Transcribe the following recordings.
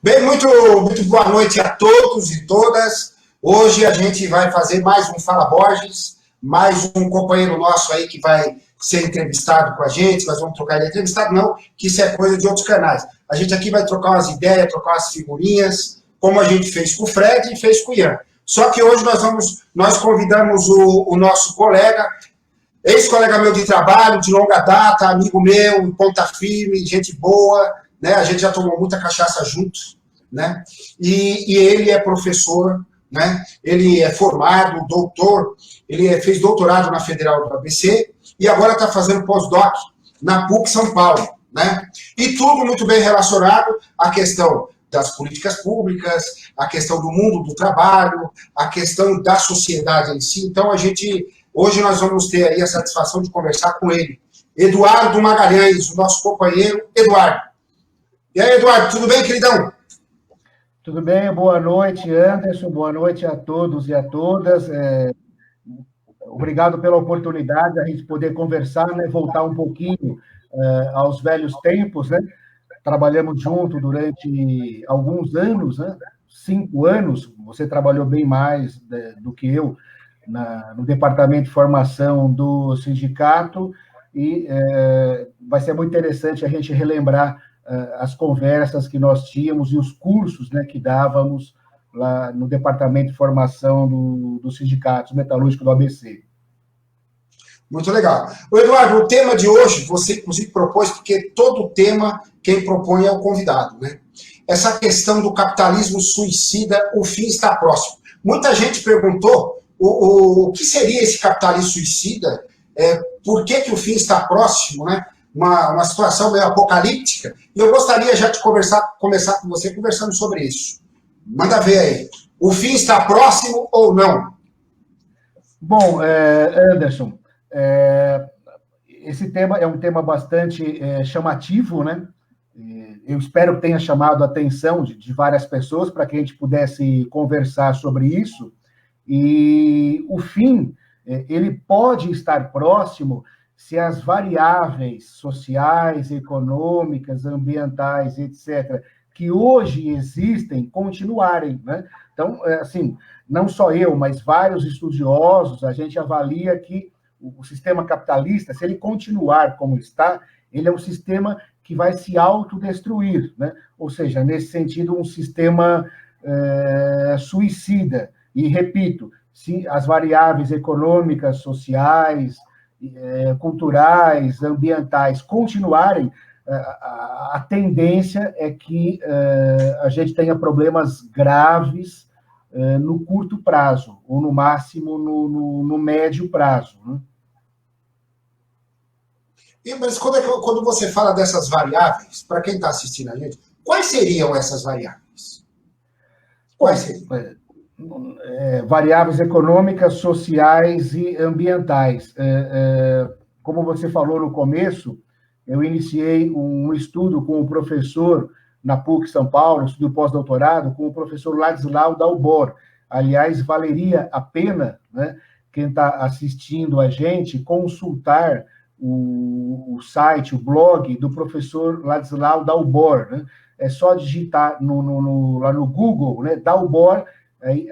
Bem, muito boa noite a todos e todas. Hoje a gente vai fazer mais um Fala Borges, mais um companheiro nosso aí que vai ser entrevistado com a gente, nós vamos trocar ele entrevistado, não, que isso é coisa de outros canais. A gente aqui vai trocar umas ideias, trocar umas figurinhas, como a gente fez com o Fred e fez com o Ian. Só que hoje nós convidamos o nosso colega, ex-colega meu de trabalho, de longa data, amigo meu, ponta firme, gente boa, né? A gente já tomou muita cachaça juntos, né? E ele é professor, né? Ele é formado, doutor, fez doutorado na Federal do ABC e agora está fazendo pós-doc na PUC São Paulo, né? E tudo muito bem relacionado à questão das políticas públicas, à questão do mundo do trabalho, à questão da sociedade em si. Então, hoje nós vamos ter aí a satisfação de conversar com ele. Eduardo Magalhães, o nosso companheiro Eduardo. E aí, Eduardo, tudo bem, queridão? Tudo bem, boa noite, Anderson, boa noite a todos e a todas. Obrigado pela oportunidade de a gente poder conversar, né, voltar um pouquinho aos velhos tempos, né? Trabalhamos junto durante alguns anos, né? 5 anos, você trabalhou bem mais do que eu no departamento de formação do sindicato, e vai ser muito interessante a gente relembrar as conversas que nós tínhamos e os cursos, né, que dávamos lá no departamento de formação do Sindicato Metalúrgico do ABC. Muito legal. Eduardo, o tema de hoje, você inclusive propôs, porque todo tema, quem propõe é o convidado, né? Essa questão do capitalismo suicida, o fim está próximo. Muita gente perguntou o que seria esse capitalismo suicida, por que o fim está próximo, né? Uma situação meio apocalíptica, e eu gostaria já de começar com você conversando sobre isso. Manda ver aí. O fim está próximo ou não? Bom, Anderson, esse tema é um tema bastante chamativo, né? Eu espero que tenha chamado a atenção de várias pessoas para que a gente pudesse conversar sobre isso. E o fim, ele pode estar próximo se as variáveis sociais, econômicas, ambientais, etc., que hoje existem, continuarem, né? Então, assim, não só eu, mas vários estudiosos, a gente avalia que o sistema capitalista, se ele continuar como está, ele é um sistema que vai se autodestruir, né? Ou seja, nesse sentido, um sistema suicida. E, repito, se as variáveis econômicas, sociais, culturais, ambientais continuarem, a tendência é que a gente tenha problemas graves no curto prazo, ou no máximo no médio prazo, né? Mas quando você fala dessas variáveis, para quem está assistindo a gente, quais seriam essas variáveis? Quais seriam? Variáveis econômicas, sociais e ambientais. Como você falou no começo, eu iniciei um estudo com o professor na PUC São Paulo, estudo pós-doutorado, com o professor Ladislau Dalbor. Aliás, valeria a pena, né, quem está assistindo a gente consultar o site, o blog do professor Ladislau Dalbor, né? É só digitar lá no Google, né, Dalbor, aí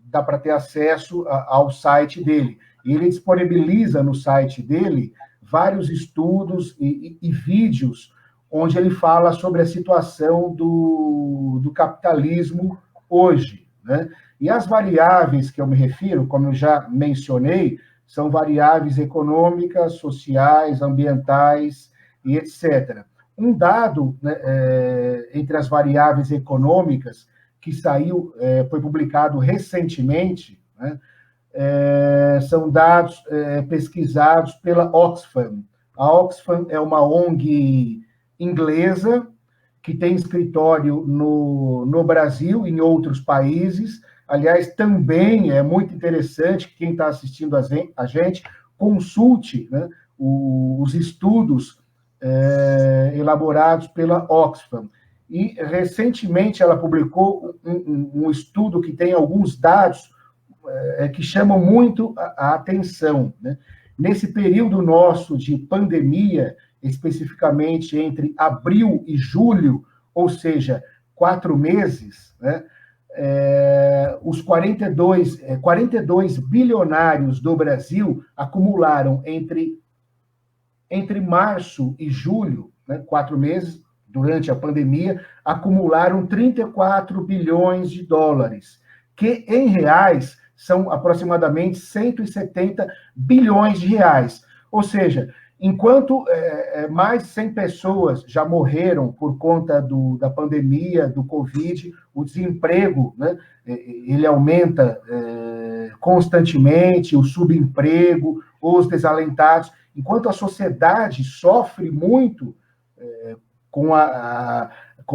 dá para ter acesso ao site dele. E ele disponibiliza no site dele vários estudos e vídeos onde ele fala sobre a situação do capitalismo hoje, né? E as variáveis que eu me refiro, como eu já mencionei, são variáveis econômicas, sociais, ambientais e etc. Um dado, né, entre as variáveis econômicas que foi publicado recentemente, né, são dados pesquisados pela Oxfam. A Oxfam é uma ONG inglesa que tem escritório no Brasil e em outros países. Aliás, também é muito interessante que quem está assistindo a gente consulte, né, os estudos elaborados pela Oxfam. E, recentemente, ela publicou um estudo que tem alguns dados que chamam muito a atenção, né? Nesse período nosso de pandemia, especificamente entre abril e julho, ou seja, 4 meses, né, os 42 bilionários do Brasil acumularam entre março e julho, né, 4 meses, durante a pandemia, acumularam 34 bilhões de dólares, que em reais são aproximadamente 170 bilhões de reais. Ou seja, enquanto mais 100 pessoas já morreram por conta da pandemia, do Covid, o desemprego, né, ele aumenta constantemente, o subemprego, os desalentados, enquanto a sociedade sofre muito com a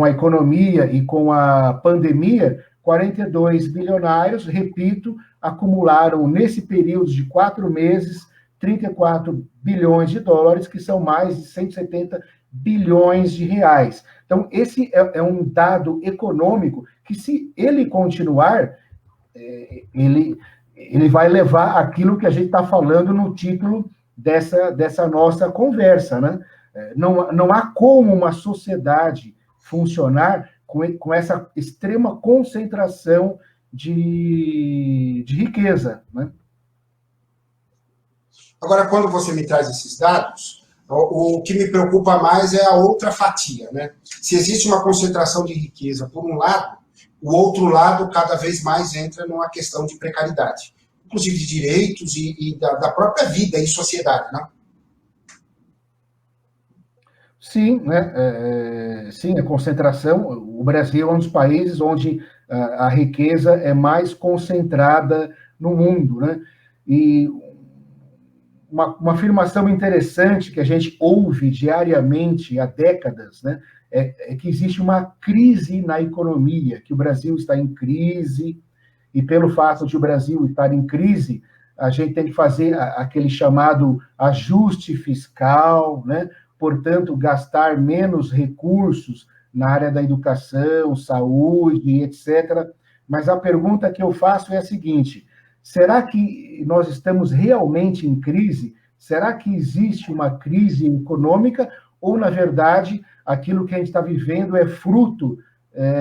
economia e com a pandemia, 42 bilionários, repito, acumularam nesse período de 4 meses 34 bilhões de dólares, que são mais de 170 bilhões de reais. Então, esse é um dado econômico que, se ele continuar, ele vai levar aquilo que a gente está falando no título dessa nossa conversa, né? Não há como uma sociedade funcionar com essa extrema concentração de riqueza, né? Agora, quando você me traz esses dados, o que me preocupa mais é a outra fatia, né? Se existe uma concentração de riqueza por um lado, o outro lado cada vez mais entra numa questão de precariedade, inclusive de direitos e da própria vida e sociedade, né? Sim, né? Sim, a concentração. O Brasil é um dos países onde a riqueza é mais concentrada no mundo, né? E uma afirmação interessante que a gente ouve diariamente há décadas, né, é que existe uma crise na economia, que o Brasil está em crise, e pelo fato de o Brasil estar em crise, a gente tem que fazer aquele chamado ajuste fiscal, né? Portanto, gastar menos recursos na área da educação, saúde, etc. Mas a pergunta que eu faço é a seguinte: será que nós estamos realmente em crise? Será que existe uma crise econômica? Ou, na verdade, aquilo que a gente está vivendo é fruto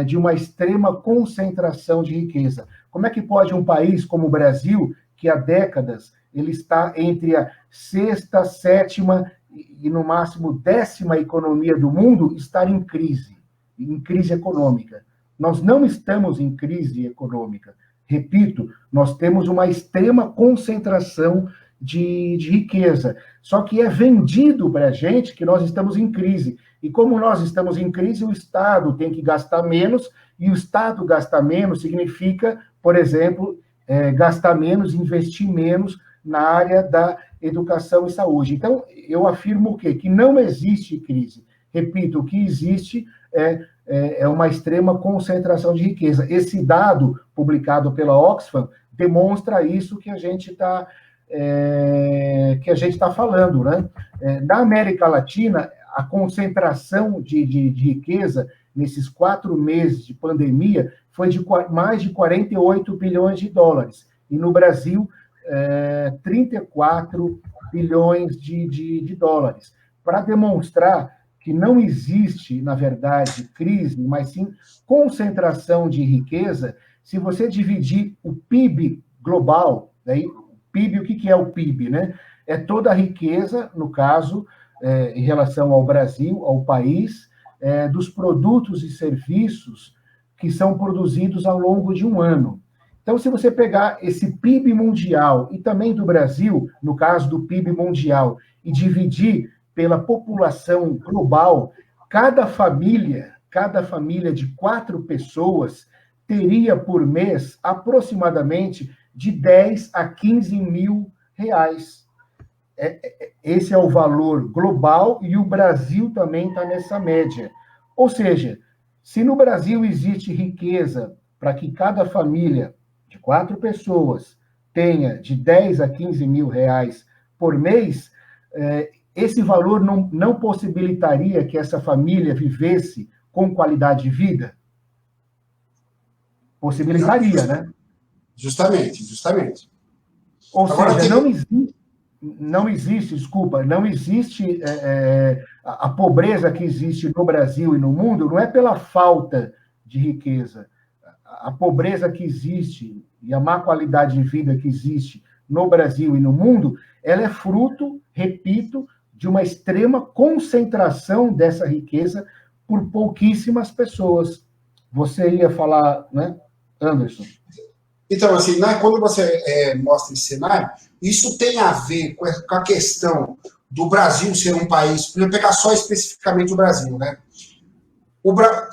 de uma extrema concentração de riqueza? Como é que pode um país como o Brasil, que há décadas ele está entre a sexta, sétima e, no máximo, 10ª economia do mundo, estar em crise econômica? Nós não estamos em crise econômica. Repito, nós temos uma extrema concentração de riqueza. Só que é vendido para a gente que nós estamos em crise. E como nós estamos em crise, o Estado tem que gastar menos, e o Estado gastar menos significa, por exemplo, gastar menos, investir menos na área da educação e saúde. Então, eu afirmo o quê? Que não existe crise. Repito, o que existe é uma extrema concentração de riqueza. Esse dado, publicado pela Oxfam, demonstra isso que a gente está falando, né? Na América Latina, a concentração de riqueza nesses 4 meses de pandemia foi de mais de 48 bilhões de dólares. E no Brasil, 34 bilhões de dólares. Para demonstrar que não existe, na verdade, crise, mas sim concentração de riqueza, se você dividir o PIB global, daí, PIB, o que é o PIB, né? É toda a riqueza, no caso, em relação ao Brasil, ao país, dos produtos e serviços que são produzidos ao longo de um ano. Então, se você pegar esse PIB mundial e também do Brasil, no caso do PIB mundial, e dividir pela população global, cada família de 4 pessoas teria por mês aproximadamente de 10 a 15 mil reais. Esse é o valor global e o Brasil também está nessa média. Ou seja, se no Brasil existe riqueza para que cada família de 4 pessoas tenha de 10 a 15 mil reais por mês, esse valor não possibilitaria que essa família vivesse com qualidade de vida? Possibilitaria, né? Justamente. Ou seja, não existe a pobreza que existe no Brasil e no mundo, não é pela falta de riqueza. A pobreza que existe e a má qualidade de vida que existe no Brasil e no mundo, ela é fruto, repito, de uma extrema concentração dessa riqueza por pouquíssimas pessoas. Você ia falar, né, Anderson? Então, assim, né, quando você mostra esse cenário, isso tem a ver com a questão do Brasil ser um país, para eu pegar só especificamente o Brasil, né?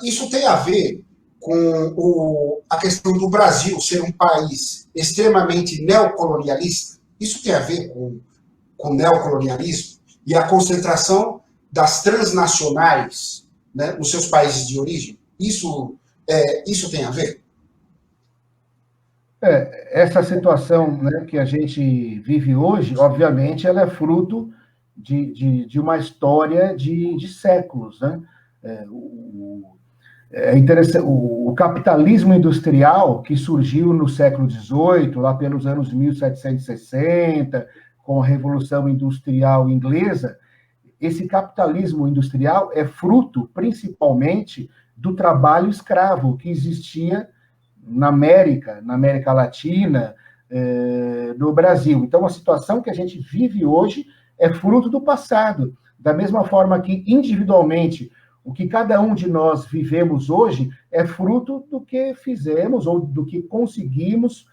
Isso tem a ver com a questão do Brasil ser um país extremamente neocolonialista. Isso tem a ver com o neocolonialismo e a concentração das transnacionais, né, nos seus países de origem. Isso tem a ver? Essa situação, né, que a gente vive hoje, obviamente, ela é fruto de uma história de séculos, né? É interessante, o capitalismo industrial, que surgiu no século XVIII, lá pelos anos 1760, com a Revolução Industrial Inglesa, esse capitalismo industrial é fruto, principalmente, do trabalho escravo que existia na América Latina, no Brasil. Então, a situação que a gente vive hoje é fruto do passado. Da mesma forma que, individualmente, o que cada um de nós vivemos hoje é fruto do que fizemos ou do que conseguimos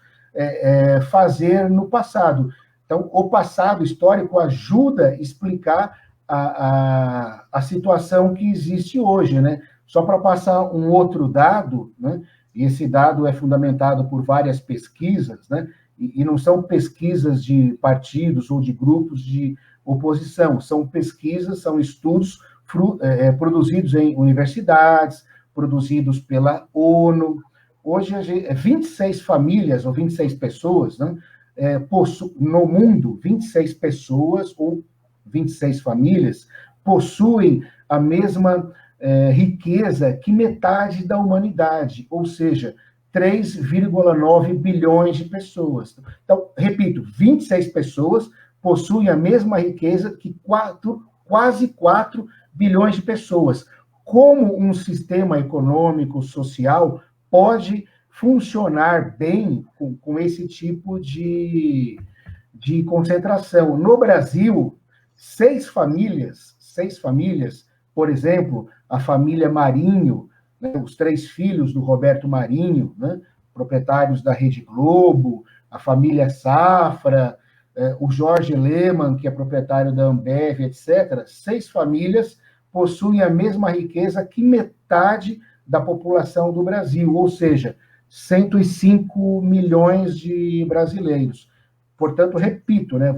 fazer no passado. Então, o passado histórico ajuda a explicar a situação que existe hoje, né? Só para passar um outro dado, né? E esse dado é fundamentado por várias pesquisas, né? E não são pesquisas de partidos ou de grupos de oposição, são pesquisas, são estudos produzidos em universidades, produzidos pela ONU. Hoje, 26 famílias, ou 26 pessoas, né, no mundo, 26 pessoas, ou 26 famílias, possuem a mesma riqueza que metade da humanidade, ou seja, 3,9 bilhões de pessoas. Então, repito, 26 pessoas possuem a mesma riqueza que quase 4 bilhões de pessoas. Como um sistema econômico, social, pode funcionar bem com esse tipo de concentração? No Brasil, 6 famílias, por exemplo, a família Marinho, né, os 3 filhos do Roberto Marinho, né, proprietários da Rede Globo, a família Safra, o Jorge Lehmann, que é proprietário da Ambev, etc., 6 famílias possuem a mesma riqueza que metade da população do Brasil, ou seja, 105 milhões de brasileiros. Portanto, repito, né,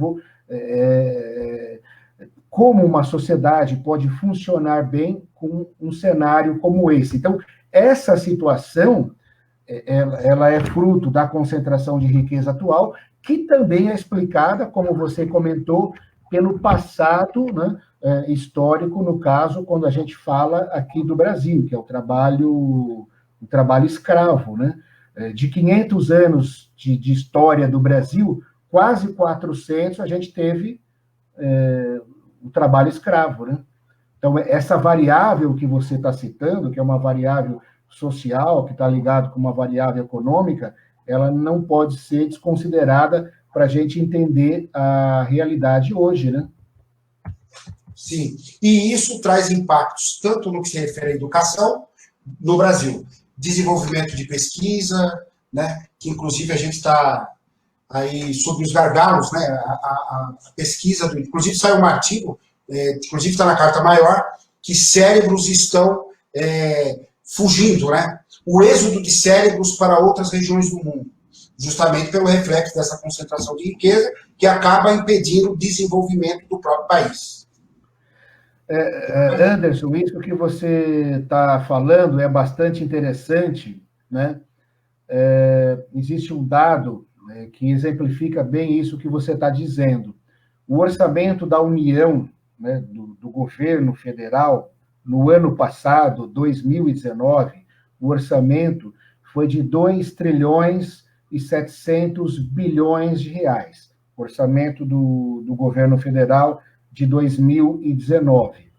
como uma sociedade pode funcionar bem com um cenário como esse. Então, essa situação, ela é fruto da concentração de riqueza atual, que também é explicada, como você comentou, pelo passado, né, histórico, no caso, quando a gente fala aqui do Brasil, que é o trabalho escravo, né? De 500 anos de história do Brasil, quase 400 a gente teve o trabalho escravo, né? Então, essa variável que você está citando, que é uma variável social, que está ligada com uma variável econômica, ela não pode ser desconsiderada para a gente entender a realidade hoje, né? Sim, e isso traz impactos tanto no que se refere à educação no Brasil, desenvolvimento de pesquisa, né, que inclusive a gente está aí sobre os gargalos, né, a pesquisa, inclusive saiu um artigo, inclusive está na Carta Maior, que cérebros estão fugindo, né, o êxodo de cérebros para outras regiões do mundo, justamente pelo reflexo dessa concentração de riqueza que acaba impedindo o desenvolvimento do próprio país. Anderson, isso que você está falando é bastante interessante, né? Existe um dado, né, que exemplifica bem isso que você está dizendo. O orçamento da União, né, do governo federal, no ano passado, 2019, o orçamento foi de 2 trilhões e 700 bilhões de reais. Orçamento do governo federal de 2019.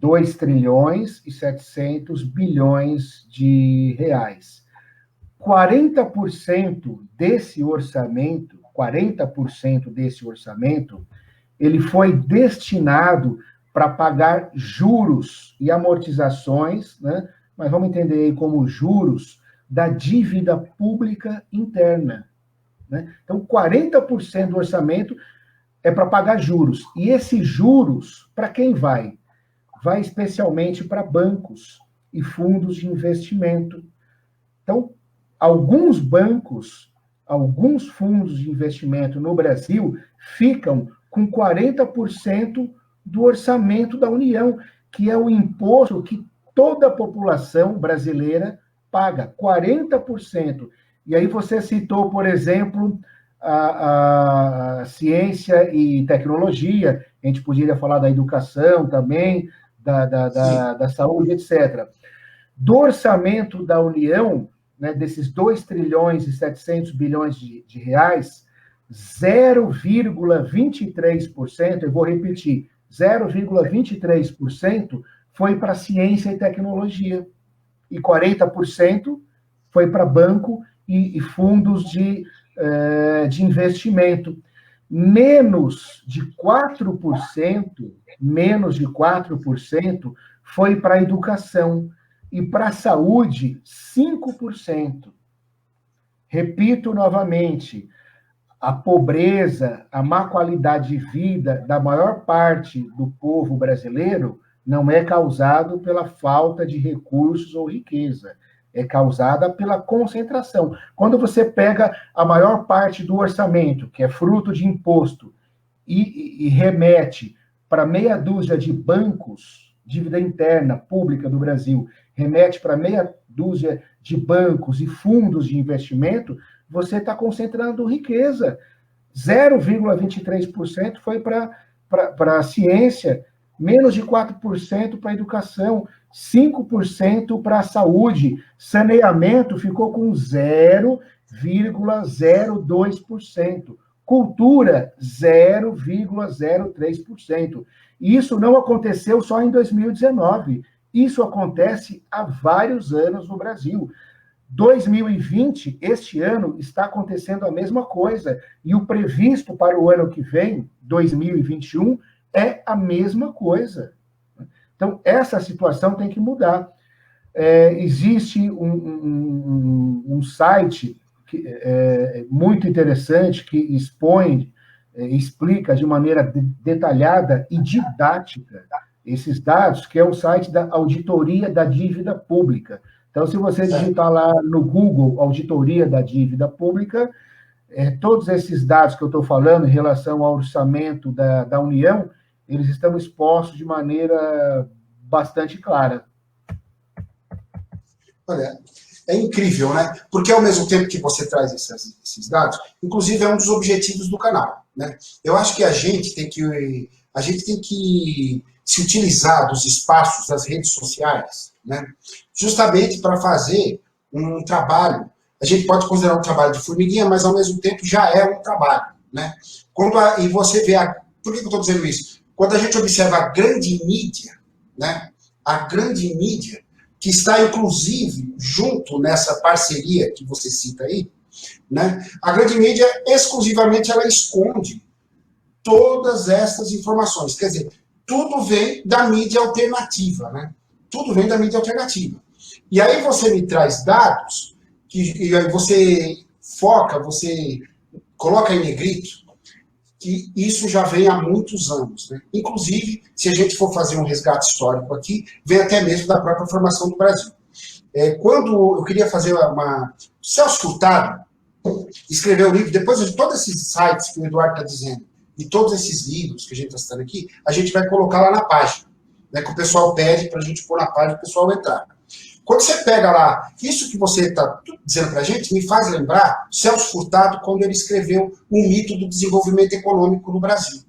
2 trilhões e 700 bilhões de reais. 40% desse orçamento, ele foi destinado para pagar juros e amortizações, né? Mas vamos entender aí como juros da dívida pública interna, né? Então, 40% do orçamento é para pagar juros. E esses juros, para quem vai? Vai especialmente para bancos e fundos de investimento. Então, alguns bancos, alguns fundos de investimento no Brasil ficam com 40% do orçamento da União, que é o imposto que toda a população brasileira paga, 40%. E aí você citou, por exemplo, a ciência e tecnologia, a gente poderia falar da educação também, da saúde, etc. Do orçamento da União, né, desses 2 trilhões e 700 bilhões de reais, 0,23%, eu vou repetir, 0,23% foi para ciência e tecnologia, e 40% foi para banco e fundos de investimento. Menos de 4% foi para a educação, e para a saúde, 5%. Repito novamente, a pobreza, a má qualidade de vida da maior parte do povo brasileiro não é causado pela falta de recursos ou riqueza, é causada pela concentração. Quando você pega a maior parte do orçamento, que é fruto de imposto, e remete para meia dúzia de bancos, dívida interna pública do Brasil, remete para meia dúzia de bancos e fundos de investimento, você está concentrando riqueza. 0,23% foi para a ciência, menos de 4% para a educação, 5% para a saúde, saneamento ficou com 0,02%, cultura, 0,03%. Isso não aconteceu só em 2019, isso acontece há vários anos no Brasil. 2020, este ano, está acontecendo a mesma coisa, e o previsto para o ano que vem, 2021, é a mesma coisa. Então, essa situação tem que mudar. Existe um site muito interessante que expõe, explica de maneira detalhada e didática esses dados, que é o site da Auditoria da Dívida Pública. Então, se você digitar lá no Google Auditoria da Dívida Pública, todos esses dados que eu estou falando em relação ao orçamento da União, eles estão expostos de maneira bastante clara. Olha, é incrível, né? Porque ao mesmo tempo que você traz esses dados, inclusive é um dos objetivos do canal, né? Eu acho que a gente tem que se utilizar dos espaços das redes sociais, né? Justamente para fazer um trabalho. A gente pode considerar um trabalho de formiguinha, mas ao mesmo tempo já é um trabalho, né? E você vê por que eu estou dizendo isso? Quando a gente observa a grande mídia, né? A grande mídia, que está, inclusive, junto nessa parceria que você cita aí, né? A grande mídia, exclusivamente, ela esconde todas essas informações. Quer dizer, tudo vem da mídia alternativa, né? Tudo vem da mídia alternativa. E aí você me traz dados, e aí você foca, você coloca em negrito, que isso já vem há muitos anos, né? Inclusive, se a gente for fazer um resgate histórico aqui, vem até mesmo da própria formação do Brasil. Quando eu queria fazer Celso Furtado escreveu um livro, depois de todos esses sites que o Eduardo está dizendo, e todos esses livros que a gente está citando aqui, a gente vai colocar lá na página, né, que o pessoal pede para a gente pôr na página, o pessoal entrar. Quando você pega lá, isso que você está dizendo para a gente, me faz lembrar Celso Furtado, quando ele escreveu O Mito do Desenvolvimento Econômico no Brasil,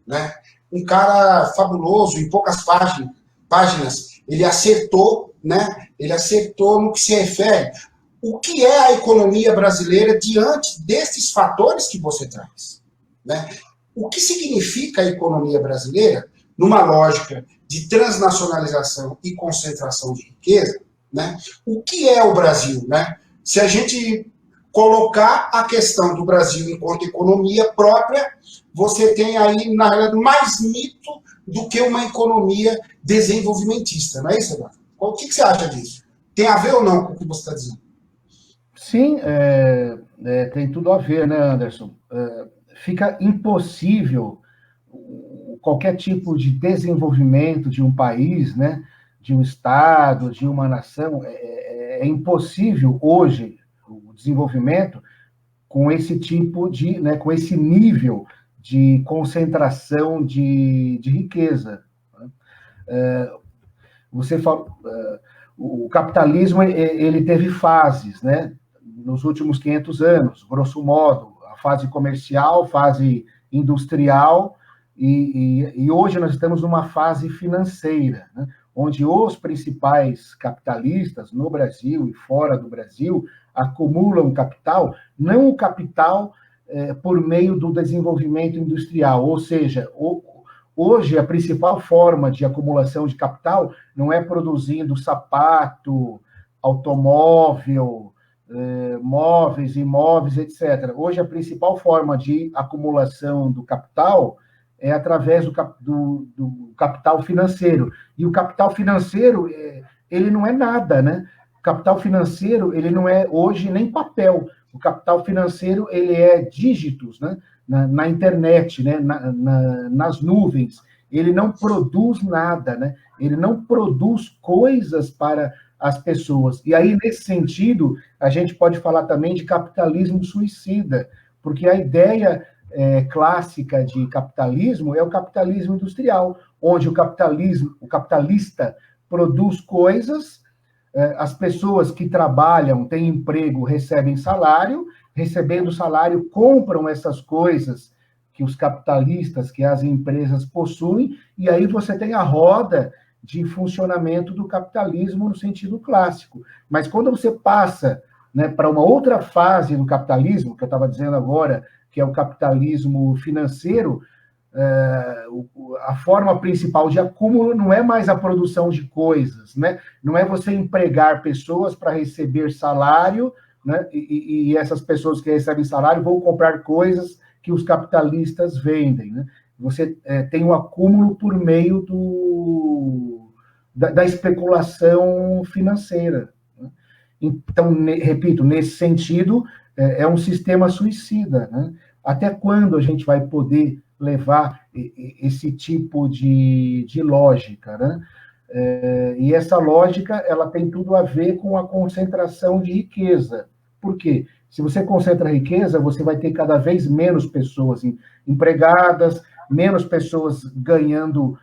né? Um cara fabuloso, em poucas páginas, ele acertou, né? Ele acertou no que se refere. O que é a economia brasileira diante desses fatores que você traz, né? O que significa a economia brasileira numa lógica de transnacionalização e concentração de riqueza, né? O que é o Brasil, né? Se a gente colocar a questão do Brasil enquanto economia própria, você tem aí, na realidade, mais mito do que uma economia desenvolvimentista, não é isso, Eduardo? O que você acha disso? Tem a ver ou não com o que você está dizendo? Sim, tem tudo a ver, né, Anderson? Fica impossível qualquer tipo de desenvolvimento de um país, né, de um estado, de uma nação. É impossível hoje o desenvolvimento com esse tipo de, né, com esse nível de concentração de riqueza. Você fala, o capitalismo ele teve fases, né? Nos últimos 500 anos, grosso modo, a fase comercial, fase industrial, e hoje nós estamos numa fase financeira, né? Onde os principais capitalistas no Brasil e fora do Brasil acumulam capital, não o capital por meio do desenvolvimento industrial, ou seja, hoje a principal forma de acumulação de capital não é produzindo sapato, automóvel, móveis, imóveis, etc. Hoje a principal forma de acumulação do capital é através do capital financeiro. E o capital financeiro, ele não é nada, né? O capital financeiro, ele não é hoje nem papel. O capital financeiro, ele é dígitos, né? Na internet, né? Nas nuvens. Ele não produz nada, né? Ele não produz coisas para as pessoas. E aí, nesse sentido, a gente pode falar também de capitalismo suicida, porque a ideia clássica de capitalismo é o capitalismo industrial, onde o capitalista produz coisas, as pessoas que trabalham, têm emprego, recebem salário, recebendo salário, compram essas coisas que os capitalistas, que as empresas possuem, e aí você tem a roda de funcionamento do capitalismo no sentido clássico. Mas quando você passa, né, para uma outra fase do capitalismo, que eu estava dizendo agora, que é o capitalismo financeiro, a forma principal de acúmulo não é mais a produção de coisas, né? Não é você empregar pessoas para receber salário, né? E essas pessoas que recebem salário vão comprar coisas que os capitalistas vendem, né? Você tem um acúmulo por meio da especulação financeira, né? Então, repito, nesse sentido, é um sistema suicida, né? Até quando a gente vai poder levar esse tipo de lógica, né? E essa lógica, ela tem tudo a ver com a concentração de riqueza. Por quê? Se você concentra riqueza, você vai ter cada vez menos pessoas empregadas, menos pessoas ganhando,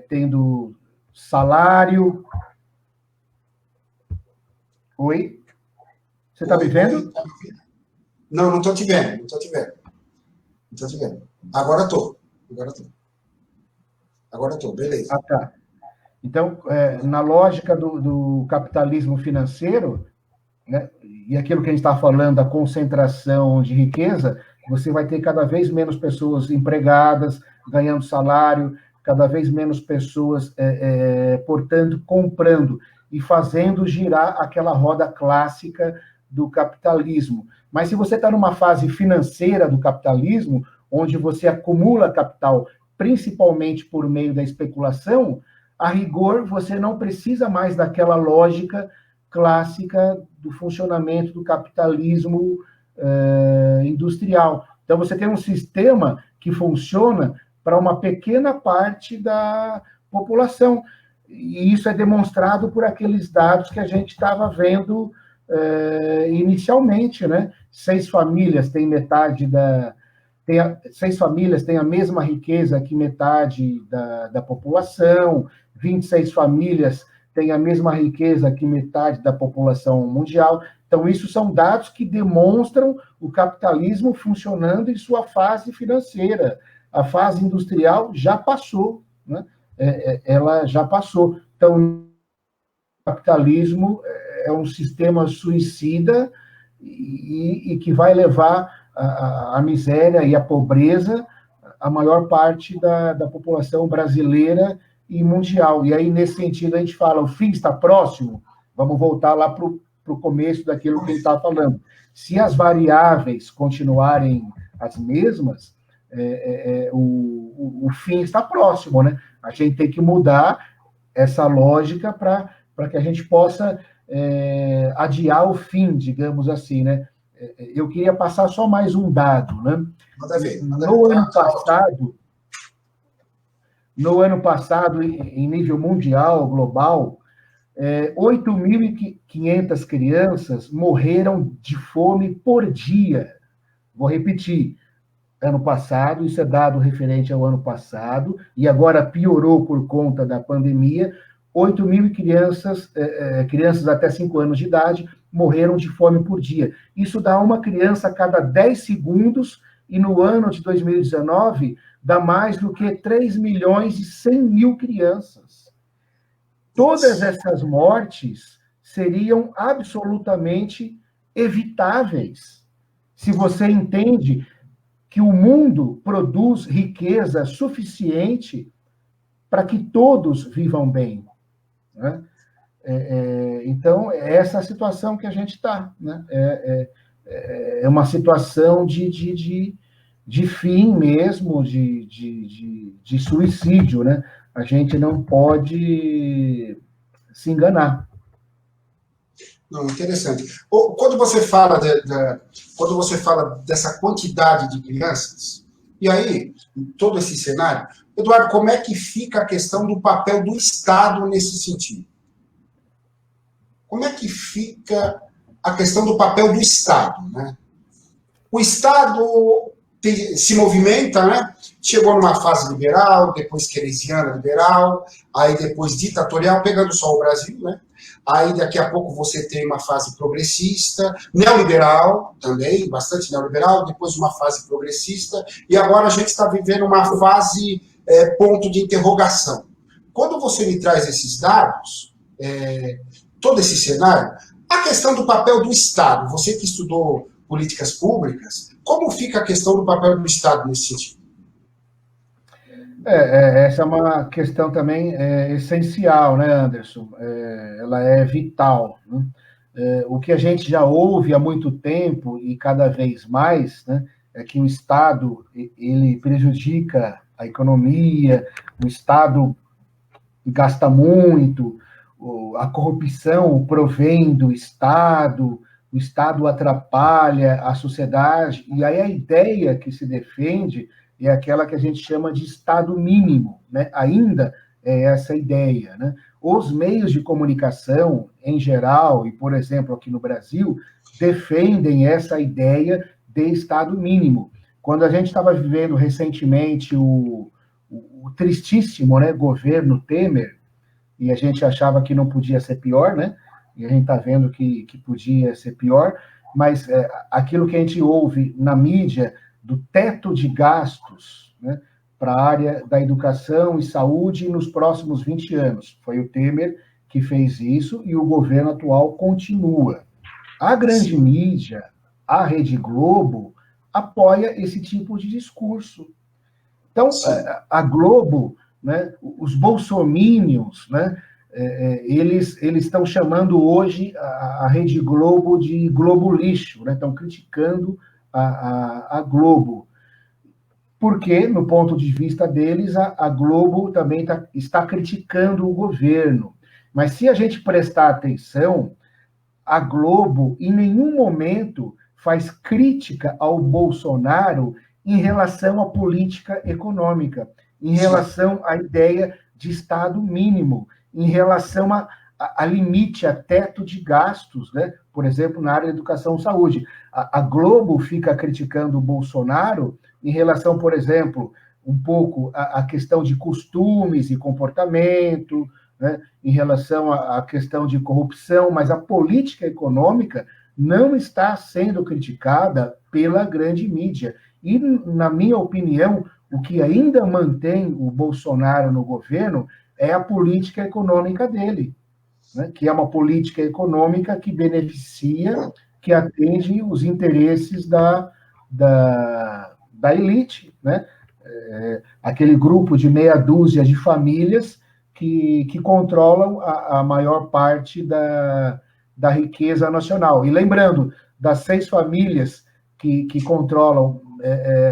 tendo salário. Oi? Você está me vendo? Não, não estou te vendo, não estou te vendo. Agora estou. Beleza. Ah, tá. Então, na lógica do capitalismo financeiro, né, e aquilo que a gente está falando da concentração de riqueza, você vai ter cada vez menos pessoas empregadas, ganhando salário, cada vez menos pessoas, portanto, comprando e fazendo girar aquela roda clássica do capitalismo. Mas se você está numa fase financeira do capitalismo, onde você acumula capital, principalmente por meio da especulação, a rigor, você não precisa mais daquela lógica clássica do funcionamento do capitalismo industrial. Então, você tem um sistema que funciona para uma pequena parte da população. E isso é demonstrado por aqueles dados que a gente estava vendo inicialmente, né? 6 famílias têm metade 6 famílias têm a mesma riqueza que metade da população, 26 famílias têm a mesma riqueza que metade da população mundial. Então, isso são dados que demonstram o capitalismo funcionando em sua fase financeira. A fase industrial já passou, né? Ela já passou. Então, o capitalismo é um sistema suicida e que vai levar a miséria e a pobreza a maior parte da população brasileira e mundial. E aí, nesse sentido, a gente fala, o fim está próximo, vamos voltar lá para o começo daquilo que ele estava falando. Se as variáveis continuarem as mesmas, o fim está próximo, né? A gente tem que mudar essa lógica para que a gente possa adiar o fim, digamos assim, né? Eu queria passar só mais um dado, né? No ano passado, em nível mundial, global, 8.500 crianças morreram de fome por dia. Vou repetir, ano passado, isso é dado referente ao ano passado, e agora piorou por conta da pandemia, 8.000 crianças até 5 anos de idade morreram de fome por dia. Isso dá uma criança a cada 10 segundos, e no ano de 2019, dá mais do que 3.100.000 crianças. Todas essas mortes seriam absolutamente evitáveis, se você entende que o mundo produz riqueza suficiente para que todos vivam bem, né? Então, é essa a situação que a gente está, né? É uma situação de fim mesmo, de suicídio, né? A gente não pode se enganar. Não, interessante. Quando você fala dessa quantidade de crianças, e aí, em todo esse cenário, Eduardo, como é que fica a questão do papel do Estado nesse sentido? Como é que fica a questão do papel do Estado, né? O Estado se movimenta, né? Chegou numa fase liberal, depois keynesiana liberal, aí depois ditatorial, pegando só o Brasil, né? Aí daqui a pouco você tem uma fase progressista, neoliberal também, bastante neoliberal, depois uma fase progressista, e agora a gente está vivendo uma fase ponto de interrogação. Quando você me traz esses dados, todo esse cenário, a questão do papel do Estado, você que estudou políticas públicas, como fica a questão do papel do Estado nesse sentido? Essa é uma questão também essencial, né, Anderson? Ela é vital, né? O que a gente já ouve há muito tempo e cada vez mais, né, é que o Estado ele prejudica a economia, o Estado gasta muito, a corrupção provém do Estado, o Estado atrapalha a sociedade, e aí a ideia que se defende é aquela que a gente chama de Estado mínimo, né? Ainda é essa ideia, né? Os meios de comunicação, em geral, e, por exemplo, aqui no Brasil, defendem essa ideia de Estado mínimo. Quando a gente estava vivendo recentemente o tristíssimo, né, governo Temer, e a gente achava que não podia ser pior, né? E a gente está vendo que podia ser pior, mas aquilo que a gente ouve na mídia do teto de gastos, né, para a área da educação e saúde nos próximos 20 anos. Foi o Temer que fez isso e o governo atual continua. A grande mídia, a Rede Globo, apoia esse tipo de discurso. Então, a Globo, né, os bolsominions, né, eles estão chamando hoje a Rede Globo de Globo lixo, né, estão criticando a Globo, porque, no ponto de vista deles, a Globo também está criticando o governo. Mas se a gente prestar atenção, a Globo, em nenhum momento, faz crítica ao Bolsonaro em relação à política econômica, em relação à ideia de Estado mínimo, em relação a limite, a teto de gastos, né? Por exemplo, na área da educação e saúde. A Globo fica criticando o Bolsonaro em relação, por exemplo, um pouco à questão de costumes e comportamento, né? Em relação à questão de corrupção, mas a política econômica não está sendo criticada pela grande mídia. E, na minha opinião, o que ainda mantém o Bolsonaro no governo é a política econômica dele, né? Que é uma política econômica que beneficia, que atende os interesses da elite, né? aquele grupo de meia dúzia de famílias que controlam a maior parte da riqueza nacional. E lembrando, das 6 famílias que controlam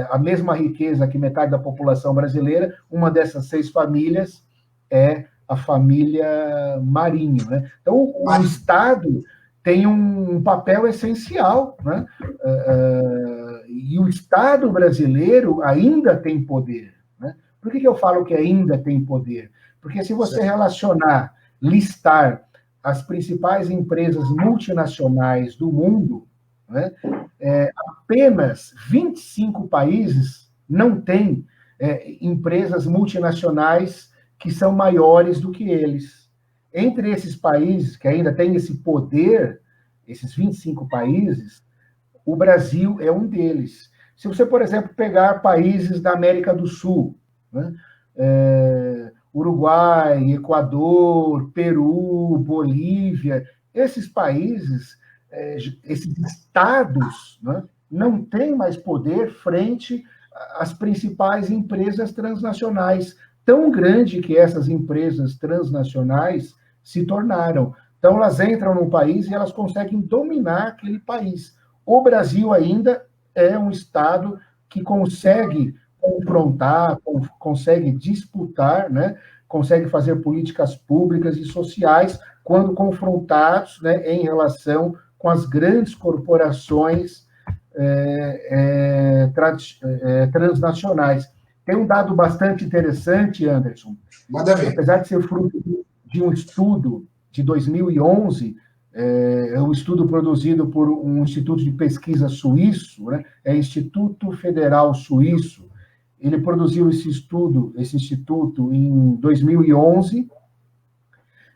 a mesma riqueza que metade da população brasileira, uma dessas 6 famílias é a família Marinho, né? Então, o Estado tem um papel essencial, né? E o Estado brasileiro ainda tem poder, né? Por que eu falo que ainda tem poder? Porque se você relacionar, listar as principais empresas multinacionais do mundo, né, apenas 25 países não têm empresas multinacionais que são maiores do que eles. Entre esses países que ainda têm esse poder, esses 25 países, o Brasil é um deles. Se você, por exemplo, pegar países da América do Sul, né, Uruguai, Equador, Peru, Bolívia, esses países, esses estados, né, não têm mais poder frente às principais empresas transnacionais, tão grande que essas empresas transnacionais se tornaram. Então, elas entram no país e elas conseguem dominar aquele país. O Brasil ainda é um Estado que consegue confrontar, consegue disputar, né, consegue fazer políticas públicas e sociais quando confrontados, né, em relação com as grandes corporações transnacionais. Tem um dado bastante interessante, Anderson. Manda ver. Apesar de ser fruto de um estudo de 2011, um estudo produzido por um instituto de pesquisa suíço, né? Instituto Federal Suíço. Ele produziu esse instituto, em 2011,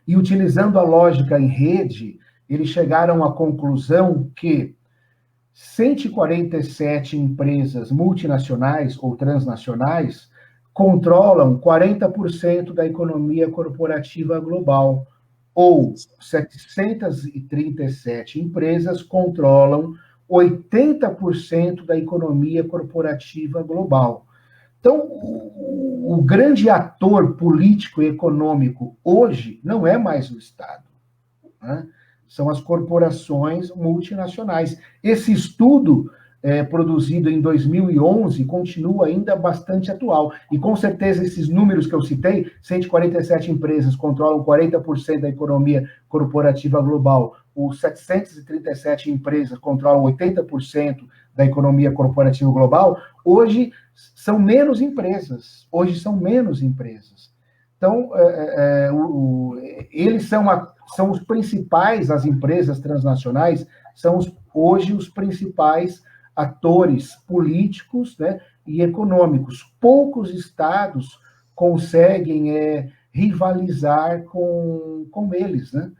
e utilizando a lógica em rede, eles chegaram à conclusão que 147 empresas multinacionais ou transnacionais controlam 40% da economia corporativa global, ou 737 empresas controlam 80% da economia corporativa global. Então, o grande ator político e econômico hoje não é mais o Estado, né? São as corporações multinacionais. Esse estudo, produzido em 2011, continua ainda bastante atual. E, com certeza, esses números que eu citei, 147 empresas controlam 40% da economia corporativa global, os 737 empresas controlam 80% da economia corporativa global, hoje são menos empresas. Então, eles são os principais, as empresas transnacionais, são hoje os principais atores políticos, né, e econômicos. Poucos estados conseguem rivalizar com eles, né?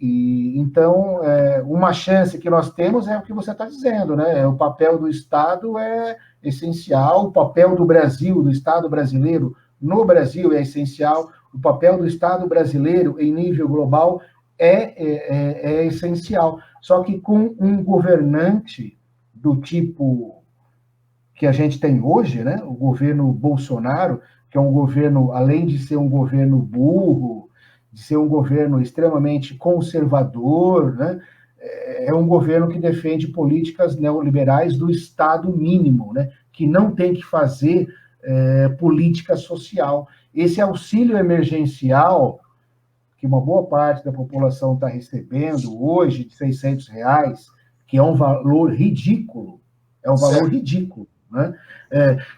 Então, uma chance que nós temos é o que você está dizendo, né? O papel do Estado é essencial, o papel do Brasil, do Estado brasileiro, no Brasil é essencial, o papel do Estado brasileiro em nível global é essencial. Só que com um governante do tipo que a gente tem hoje, né? O governo Bolsonaro, que é um governo, além de ser um governo burro, de ser um governo extremamente conservador, né? É um governo que defende políticas neoliberais do Estado mínimo, né? Que não tem que fazer política social. Esse auxílio emergencial, que uma boa parte da população está recebendo hoje, de R$600, que é um valor ridículo, né?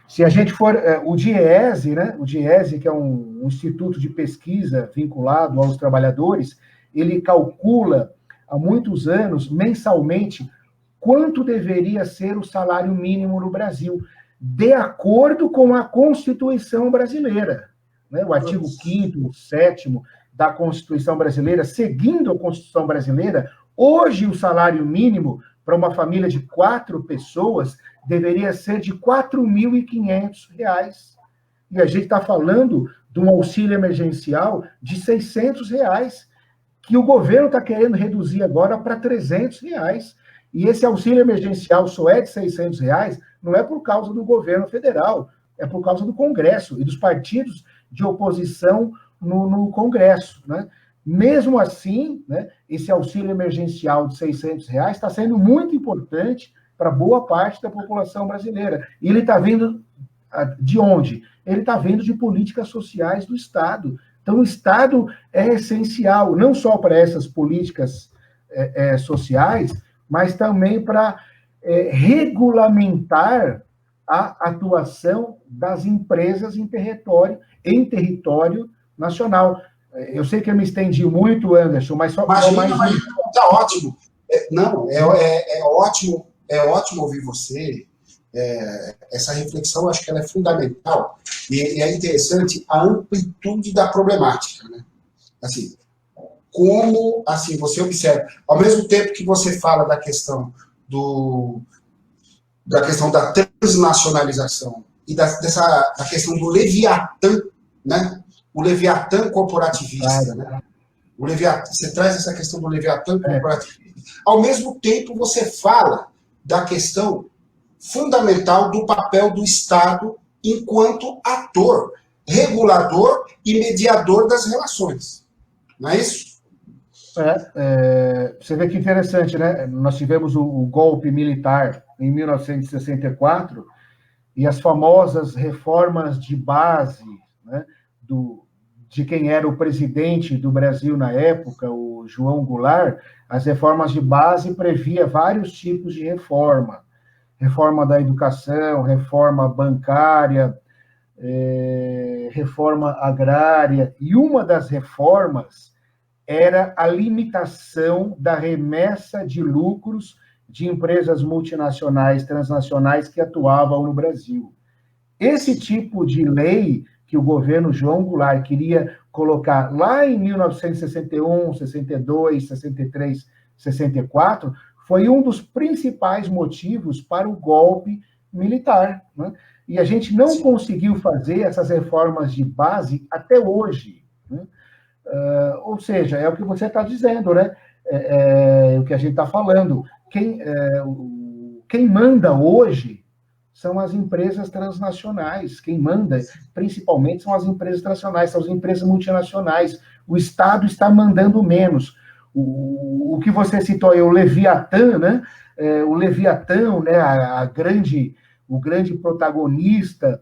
Se a gente for... o DIEESE, né? O DIEESE, que é um instituto de pesquisa vinculado aos trabalhadores, ele calcula há muitos anos, mensalmente, quanto deveria ser o salário mínimo no Brasil, de acordo com a Constituição brasileira, né? O artigo 5º, 7º da Constituição brasileira, seguindo a Constituição brasileira, hoje o salário mínimo para uma família de 4 pessoas deveria ser de R$4.500. E a gente está falando de um auxílio emergencial de R$600, que o governo está querendo reduzir agora para R$300. E esse auxílio emergencial só é de R$600, não é por causa do governo federal, é por causa do Congresso e dos partidos de oposição no Congresso, né? Mesmo assim, né, esse auxílio emergencial de R$600 está sendo muito importante para boa parte da população brasileira. E ele está vindo de onde? Ele está vindo de políticas sociais do Estado. Então, o Estado é essencial, não só para essas políticas sociais, mas também para regulamentar a atuação das empresas em território nacional. Eu sei que eu me estendi muito, Anderson, mas só mais... Está ótimo. É ótimo ouvir você. Essa reflexão, acho que ela é fundamental. E é interessante a amplitude da problemática, né? Assim, como assim, você observa, ao mesmo tempo que você fala da questão da transnacionalização e da questão do Leviatã, né? O Leviatã corporativista, né? Você traz essa questão do Leviatã corporativista. Ao mesmo tempo, você fala da questão fundamental do papel do Estado enquanto ator, regulador e mediador das relações. Não é isso? Você vê que interessante, né? Nós tivemos o golpe militar em 1964 e as famosas reformas de base, né, de quem era o presidente do Brasil na época, o João Goulart. As reformas de base previa vários tipos de reforma. Reforma da educação, reforma bancária, reforma agrária, e uma das reformas era a limitação da remessa de lucros de empresas multinacionais, transnacionais que atuavam no Brasil. Esse tipo de lei que o governo João Goulart queria colocar lá em 1961, 62, 63, 64, foi um dos principais motivos para o golpe militar, né? E a gente não conseguiu fazer essas reformas de base até hoje, né? Ou seja, é o que você está dizendo, né? O que a gente está falando. Quem manda hoje são as empresas transnacionais. Quem manda, principalmente, são as empresas transnacionais, são as empresas multinacionais. O Estado está mandando menos. O que você citou aí, o Leviatã, né? O Leviatã, né? O grande protagonista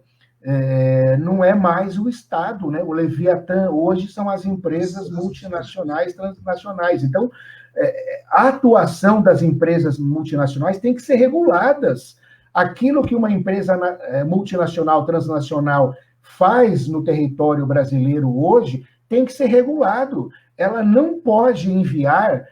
não é mais o Estado, né? O Leviatã hoje são as empresas multinacionais, transnacionais. Então, a atuação das empresas multinacionais tem que ser reguladas. Aquilo que uma empresa multinacional, transnacional faz no território brasileiro hoje tem que ser regulado. Ela não pode enviar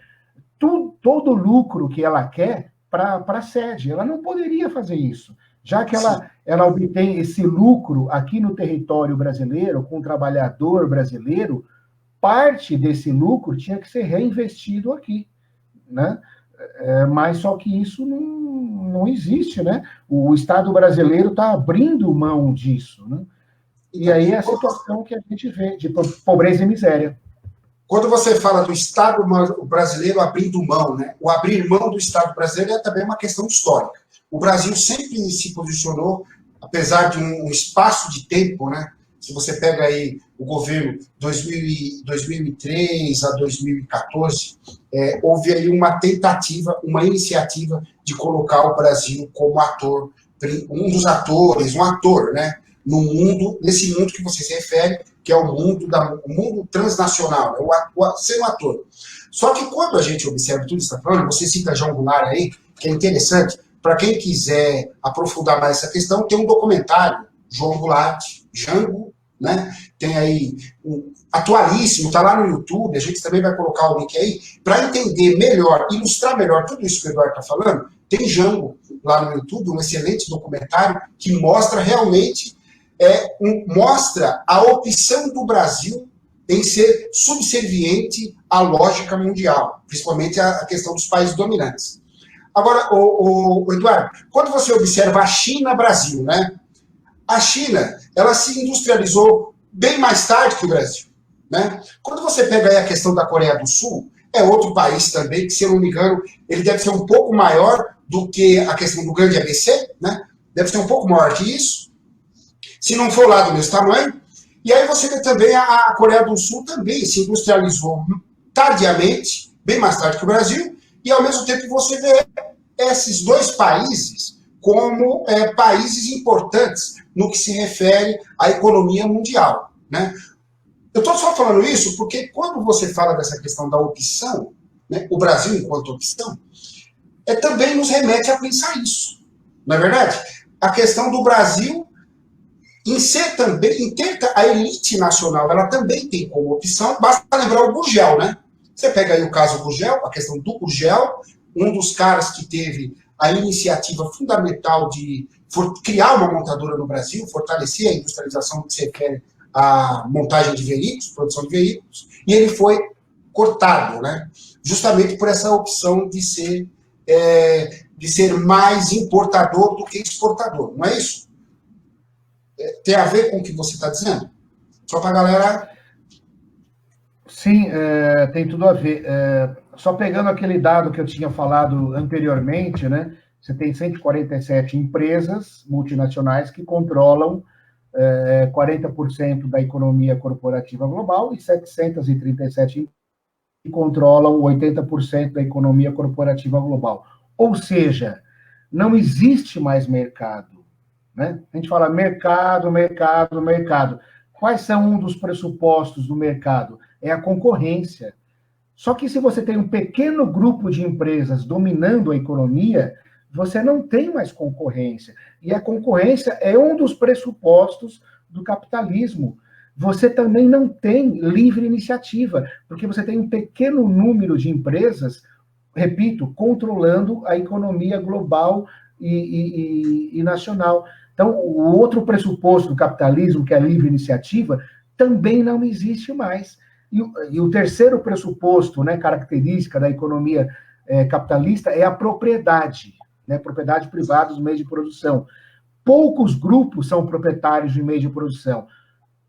todo o lucro que ela quer para a sede. Ela não poderia fazer isso. Já que ela obtém esse lucro aqui no território brasileiro, com o trabalhador brasileiro, parte desse lucro tinha que ser reinvestido aqui, né? Mas só que isso não existe, né? O Estado brasileiro está abrindo mão disso, né? E aí é a situação que a gente vê de pobreza e miséria. Quando você fala do Estado brasileiro abrindo mão, né? O abrir mão do Estado brasileiro é também uma questão histórica. O Brasil sempre se posicionou, apesar de um espaço de tempo, né? Se você pega aí o governo 2003 a 2014, houve aí uma tentativa, uma iniciativa de colocar o Brasil como ator, um dos atores, um ator, né? No mundo, nesse mundo que você se refere, que é o mundo transnacional, ser um ator. Só que quando a gente observa tudo isso que está falando, você cita João Goulart aí, que é interessante, para quem quiser aprofundar mais essa questão, tem um documentário, João Goulart, Jango, né? Tem aí, atualíssimo, está lá no YouTube, a gente também vai colocar o link aí, para entender melhor, ilustrar melhor tudo isso que o Eduardo está falando, tem Jango lá no YouTube, um excelente documentário que mostra realmente, mostra a opção do Brasil em ser subserviente à lógica mundial, principalmente a questão dos países dominantes. Agora, Eduardo, quando você observa a China-Brasil, né? A China, ela se industrializou bem mais tarde que o Brasil, né? Quando você pega aí a questão da Coreia do Sul, é outro país também, que, se eu não me engano, ele deve ser um pouco maior do que a questão do grande ABC, né? deve ser um pouco maior que isso, se não for lá do mesmo tamanho. E aí você vê também a Coreia do Sul também se industrializou tardiamente, bem mais tarde que o Brasil, e ao mesmo tempo você vê esses dois países como países importantes no que se refere à economia mundial, né? Eu estou só falando isso porque quando você fala dessa questão da opção, né, o Brasil enquanto opção, também nos remete a pensar isso, não é verdade? A questão do Brasil em ser também, em ter a elite nacional, ela também tem como opção, basta lembrar o Gurgel, né? Você pega aí o caso Gurgel, a questão do Gurgel, um dos caras que teve a iniciativa fundamental de criar uma montadora no Brasil, fortalecer a industrialização que se refere à montagem de veículos, produção de veículos, e ele foi cortado, né? Justamente por essa opção de ser mais importador do que exportador, não é isso? Tem a ver com o que você está dizendo? Só para a galera... Sim, tem tudo a ver. Só pegando aquele dado que eu tinha falado anteriormente, né? Você tem 147 empresas multinacionais que controlam 40% da economia corporativa global e 737 que controlam 80% da economia corporativa global. Ou seja, não existe mais mercado, né? A gente fala mercado, mercado, mercado. Quais são um dos pressupostos do mercado? É a concorrência. Só que se você tem um pequeno grupo de empresas dominando a economia, você não tem mais concorrência. E a concorrência é um dos pressupostos do capitalismo. Você também não tem livre iniciativa, porque você tem um pequeno número de empresas, repito, controlando a economia global e nacional. Então, o outro pressuposto do capitalismo, que é a livre iniciativa, também não existe mais. E o terceiro pressuposto, né, característica da economia capitalista, é a propriedade, né, propriedade privada dos meios de produção. Poucos grupos são proprietários de meios de produção.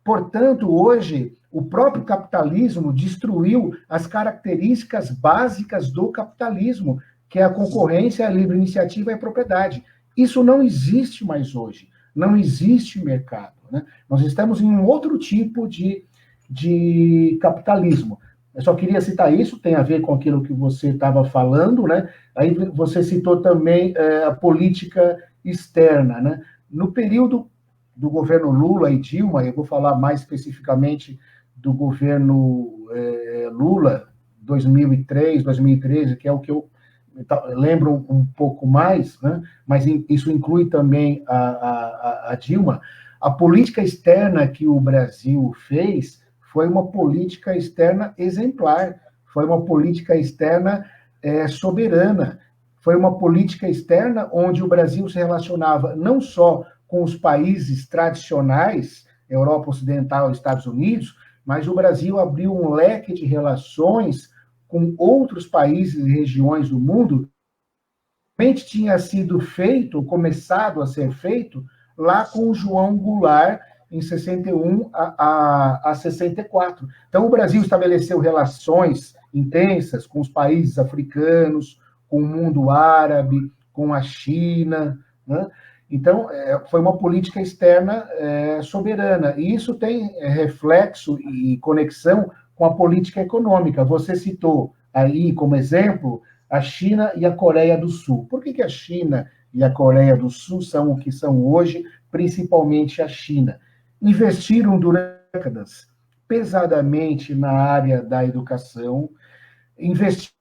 Portanto, hoje, o próprio capitalismo destruiu as características básicas do capitalismo, que é a concorrência, a livre iniciativa e a propriedade. Isso não existe mais hoje. Não existe mercado, né? Nós estamos em um outro tipo de capitalismo. Eu só queria citar isso, tem a ver com aquilo que você estava falando, né? Aí você citou também a política externa, né? No período do governo Lula e Dilma, eu vou falar mais especificamente do governo Lula, 2003, 2013, que é o que eu lembro um pouco mais, né? Mas isso inclui também a Dilma. A política externa que o Brasil fez foi uma política externa exemplar, foi uma política externa soberana, foi uma política externa onde o Brasil se relacionava não só com os países tradicionais, Europa Ocidental e Estados Unidos, mas o Brasil abriu um leque de relações com outros países e regiões do mundo, que tinha sido feito, começado a ser feito, lá com o João Goulart, em 61 a 64. Então, o Brasil estabeleceu relações intensas com os países africanos, com o mundo árabe, com a China, né? Então, foi uma política externa soberana. E isso tem reflexo e conexão com a política econômica. Você citou aí, como exemplo, a China e a Coreia do Sul. Por que a China e a Coreia do Sul são o que são hoje, principalmente a China? Investiram durante décadas pesadamente na área da educação, investiram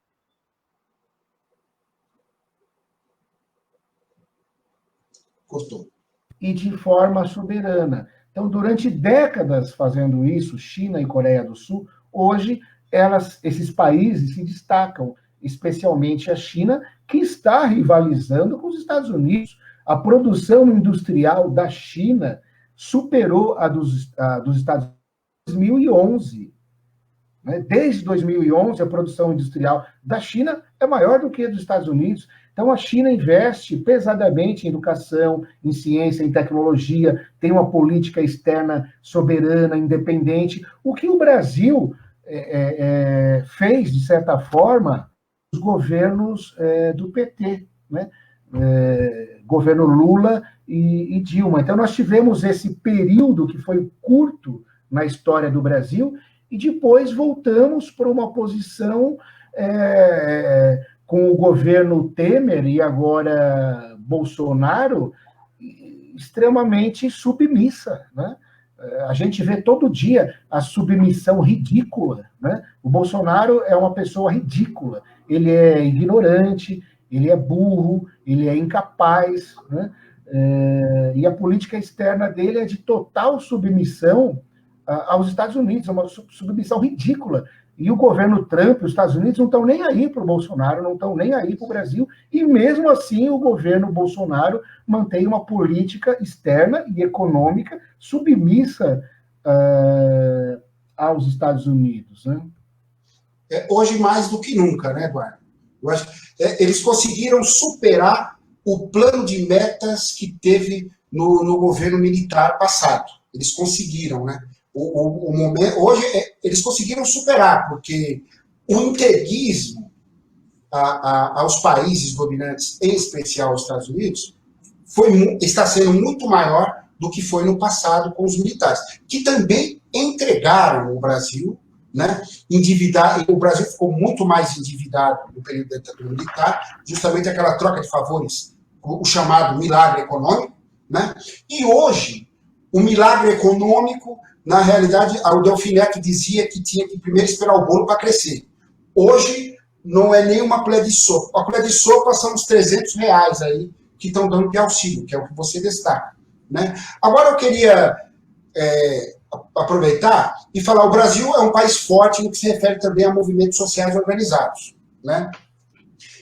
e de forma soberana. Então, durante décadas fazendo isso, China e Coreia do Sul, hoje esses países se destacam, especialmente a China, que está rivalizando com os Estados Unidos. A produção industrial da China superou a dos Estados Unidos em 2011. Né? Desde 2011, a produção industrial da China é maior do que a dos Estados Unidos. Então, a China investe pesadamente em educação, em ciência, em tecnologia, tem uma política externa soberana, independente. O que o Brasil fez, de certa forma, os governos do PT, né? governo Lula e Dilma. Então, nós tivemos esse período que foi curto na história do Brasil e depois voltamos para uma posição com o governo Temer e agora Bolsonaro extremamente submissa, né? A gente vê todo dia a submissão ridícula, né? O Bolsonaro é uma pessoa ridícula. Ele é ignorante, ele é burro, ele é incapaz, né? E a política externa dele é de total submissão aos Estados Unidos, é uma submissão ridícula. E o governo Trump, os Estados Unidos, não estão nem aí para o Bolsonaro, não estão nem aí para o Brasil, e mesmo assim o governo Bolsonaro mantém uma política externa e econômica submissa aos Estados Unidos, né? Hoje mais do que nunca, né, Eduardo? Eu acho, eles conseguiram superar o plano de metas que teve no governo militar passado. Eles conseguiram, né? Hoje eles conseguiram superar, porque o entreguismo aos países dominantes, em especial aos Estados Unidos, está sendo muito maior do que foi no passado com os militares, que também entregaram o Brasil, né? O Brasil ficou muito mais endividado no período da ditadura militar, justamente aquela troca de favores, o chamado milagre econômico, né? E hoje, o milagre econômico, na realidade, o Delfinec dizia que tinha que primeiro esperar o bolo para crescer. Hoje, não é nem uma colher de sopa. A colher de sopa são os R$300 aí que estão dando de auxílio, que é o que você destaca, né? Agora, eu queria aproveitar e falar, o Brasil é um país forte no que se refere também a movimentos sociais organizados, né?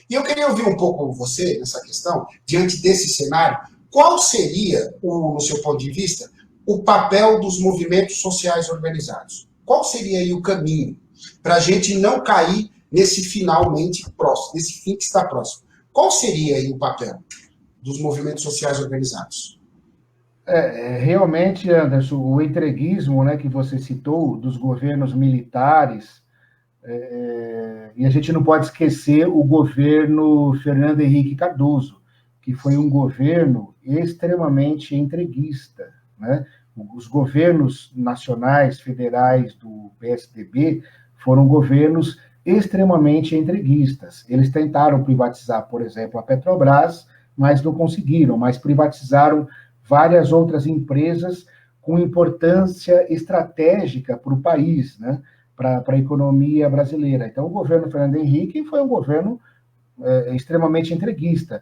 E eu queria ouvir um pouco você nessa questão, diante desse cenário, qual seria, no seu ponto de vista, o papel dos movimentos sociais organizados? Qual seria aí o caminho para a gente não cair nesse finalmente próximo, nesse fim que está próximo? Qual seria aí o papel dos movimentos sociais organizados? Realmente, Anderson, o entreguismo, né, que você citou, dos governos militares, e a gente não pode esquecer o governo Fernando Henrique Cardoso, que foi um governo extremamente entreguista, né? Os governos nacionais, federais do PSDB foram governos extremamente entreguistas. Eles tentaram privatizar, por exemplo, a Petrobras, mas não conseguiram, mas privatizaram várias outras empresas com importância estratégica para o país, né? Para a economia brasileira. Então, o governo Fernando Henrique foi um governo extremamente entreguista.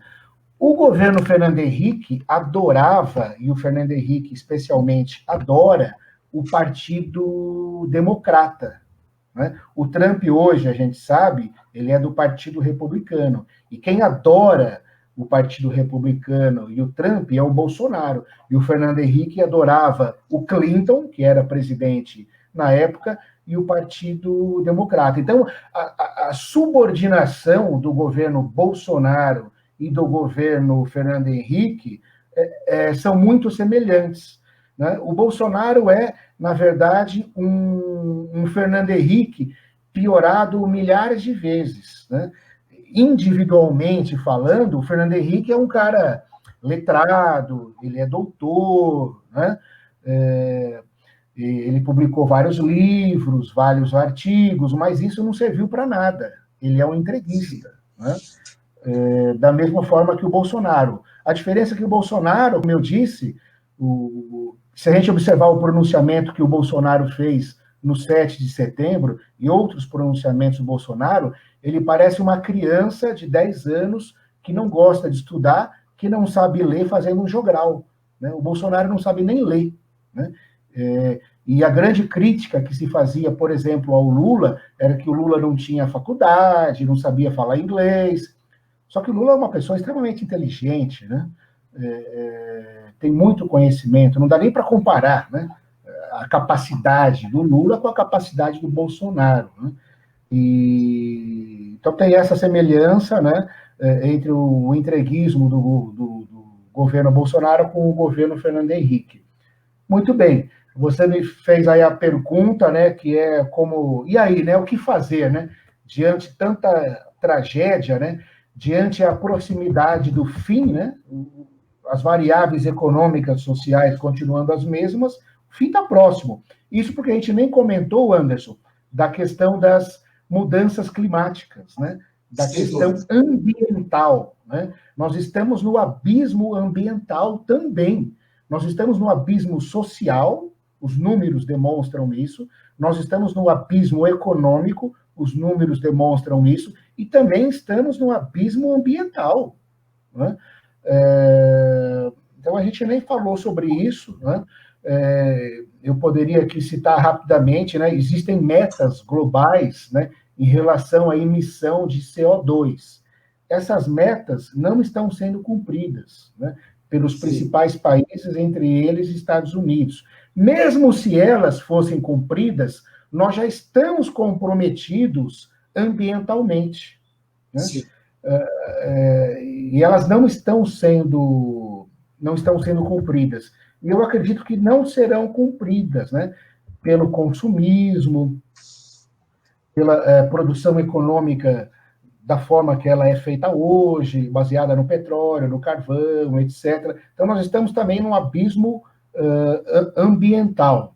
O governo Fernando Henrique adorava, e o Fernando Henrique especialmente adora, o Partido Democrata, né? O Trump hoje, a gente sabe, ele é do Partido Republicano. E quem adora o Partido Republicano e o Trump é o Bolsonaro. E o Fernando Henrique adorava o Clinton, que era presidente na época, e o Partido Democrata. Então, a subordinação do governo Bolsonaro e do governo Fernando Henrique são muito semelhantes, né? O Bolsonaro é, na verdade, um Fernando Henrique piorado milhares de vezes, né? Individualmente falando, o Fernando Henrique é um cara letrado, ele é doutor, né? Ele publicou vários livros, vários artigos, mas isso não serviu para nada. Ele é um entreguista, né? Da mesma forma que o Bolsonaro. A diferença é que o Bolsonaro, como eu disse, se a gente observar o pronunciamento que o Bolsonaro fez no 7 de setembro e outros pronunciamentos do Bolsonaro, ele parece uma criança de 10 anos que não gosta de estudar, que não sabe ler fazendo um jogral, né? O Bolsonaro não sabe nem ler, né? E a grande crítica que se fazia, por exemplo, ao Lula, era que o Lula não tinha faculdade, não sabia falar inglês. Só que o Lula é uma pessoa extremamente inteligente, né? Tem muito conhecimento, não dá nem para comparar, né, a capacidade do Lula com a capacidade do Bolsonaro, né? Então tem essa semelhança, né, entre o entreguismo do governo Bolsonaro com o governo Fernando Henrique. Muito bem, você me fez aí a pergunta, né, que é como... E aí, né, o que fazer, né, diante de tanta tragédia, né, diante a proximidade do fim, né, as variáveis econômicas, sociais continuando as mesmas, o fim está próximo. Isso porque a gente nem comentou, Anderson, da questão das mudanças climáticas, né? Da questão ambiental. Né? Nós estamos no abismo ambiental também. Nós estamos no abismo social, os números demonstram isso, nós estamos no abismo econômico, os números demonstram isso, e também estamos no abismo ambiental. Né? Então, a gente nem falou sobre isso, né? Eu poderia aqui citar rapidamente, né? Existem metas globais, né, em relação à emissão de CO2. Essas metas não estão sendo cumpridas, né, pelos principais países, entre eles Estados Unidos. Mesmo se elas fossem cumpridas, nós já estamos comprometidos ambientalmente. Né? E elas não estão sendo cumpridas. E eu acredito que não serão cumpridas, né? Pelo consumismo, pela produção econômica da forma que ela é feita hoje, baseada no petróleo, no carvão, etc. Então, nós estamos também num abismo ambiental.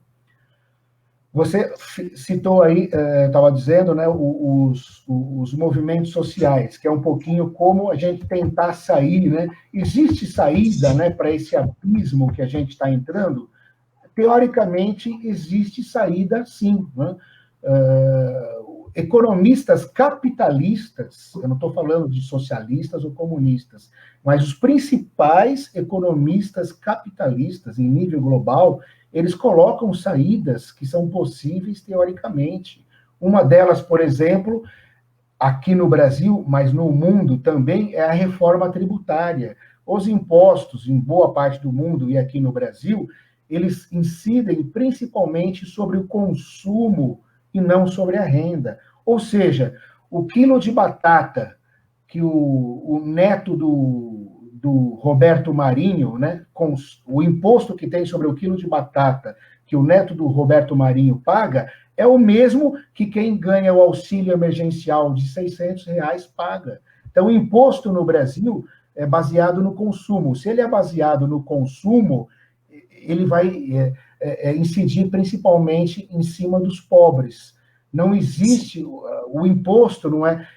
Você citou aí, estava dizendo, né, os movimentos sociais, que é um pouquinho como a gente tentar sair, né? Existe saída, né, para esse abismo que a gente está entrando? Teoricamente, existe saída, sim. Né? Economistas capitalistas, eu não estou falando de socialistas ou comunistas, mas os principais economistas capitalistas em nível global, eles colocam saídas que são possíveis teoricamente. Uma delas, por exemplo, aqui no Brasil, mas no mundo também, é a reforma tributária. Os impostos, em boa parte do mundo e aqui no Brasil, eles incidem principalmente sobre o consumo e não sobre a renda. Ou seja, o quilo de batata que o neto do Roberto Marinho, né, com o imposto que tem sobre o quilo de batata que o neto do Roberto Marinho paga, é o mesmo que quem ganha o auxílio emergencial de R$600 paga. Então, o imposto no Brasil é baseado no consumo. Se ele é baseado no consumo, ele vai incidir principalmente em cima dos pobres. Não existe, o imposto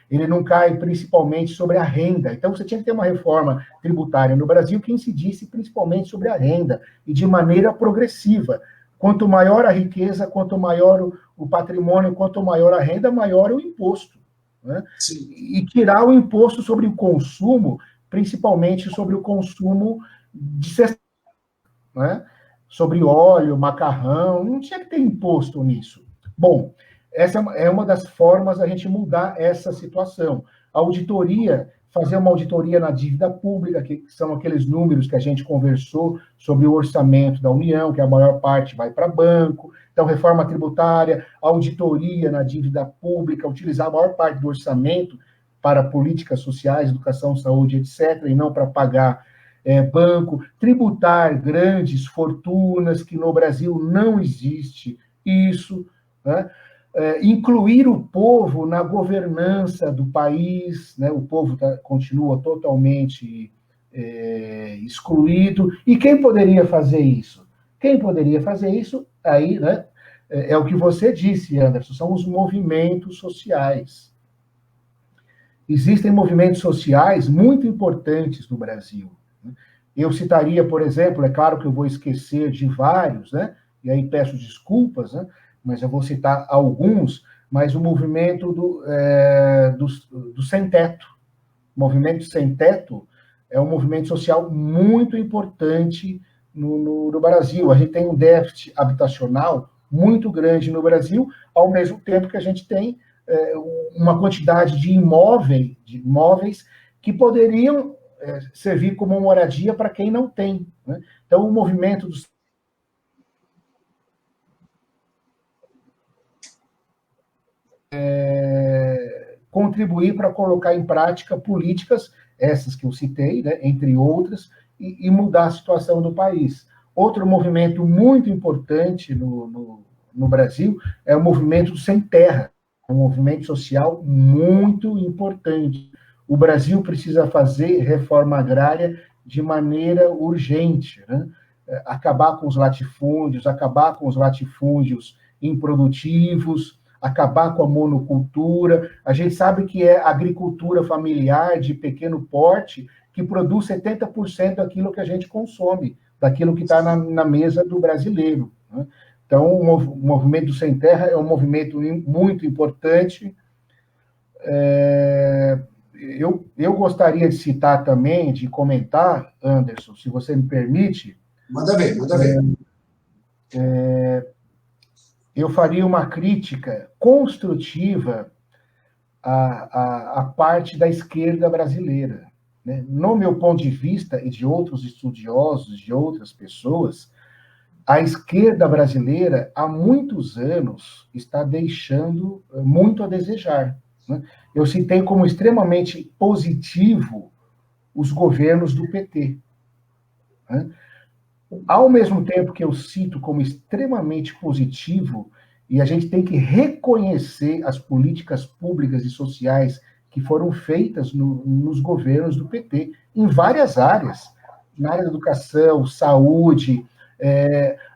ele não cai principalmente sobre a renda. Então, você tinha que ter uma reforma tributária no Brasil que incidisse principalmente sobre a renda, e de maneira progressiva. Quanto maior a riqueza, quanto maior o patrimônio, quanto maior a renda, maior o imposto. Né? E tirar o imposto sobre o consumo, principalmente sobre o consumo de cesta, né? Sobre óleo, macarrão, não tinha que ter imposto nisso. Bom, essa é uma das formas da gente mudar essa situação. A auditoria, fazer uma auditoria na dívida pública, que são aqueles números que a gente conversou sobre o orçamento da União, que a maior parte vai para banco. Então, reforma tributária, auditoria na dívida pública, utilizar a maior parte do orçamento para políticas sociais, educação, saúde, etc., e não para pagar banco, tributar grandes fortunas, que no Brasil não existe isso, né? Incluir o povo na governança do país, né? O povo continua totalmente excluído. E quem poderia fazer isso? Quem poderia fazer isso? Aí, né, é o que você disse, Anderson, são os movimentos sociais. Existem movimentos sociais muito importantes no Brasil. Eu citaria, por exemplo, é claro que eu vou esquecer de vários, né? E aí peço desculpas, né? Mas eu vou citar alguns, mas o movimento do sem-teto. O movimento sem-teto é um movimento social muito importante no Brasil. A gente tem um déficit habitacional muito grande no Brasil, ao mesmo tempo que a gente tem uma quantidade de imóveis que poderiam servir como moradia para quem não tem. Né? Então, o movimento dos contribuir para colocar em prática políticas, essas que eu citei, né, entre outras, e mudar a situação do país. Outro movimento muito importante no Brasil é o movimento do Sem Terra, um movimento social muito importante. O Brasil precisa fazer reforma agrária de maneira urgente, né? Acabar com os latifúndios improdutivos, acabar com a monocultura. A gente sabe que é agricultura familiar de pequeno porte que produz 70% daquilo que a gente consome, daquilo que está na mesa do brasileiro, né? Então, o movimento Sem Terra é um movimento muito importante. Eu gostaria de citar também, de comentar, Anderson, se você me permite. Manda ver, manda ver. Eu faria uma crítica construtiva à parte da esquerda brasileira, né? No meu ponto de vista, e de outros estudiosos, de outras pessoas, a esquerda brasileira, há muitos anos, está deixando muito a desejar, né? Eu citei como extremamente positivo os governos do PT, né? Ao mesmo tempo que eu cito como extremamente positivo, e a gente tem que reconhecer as políticas públicas e sociais que foram feitas nos governos do PT, em várias áreas, na área da educação, saúde,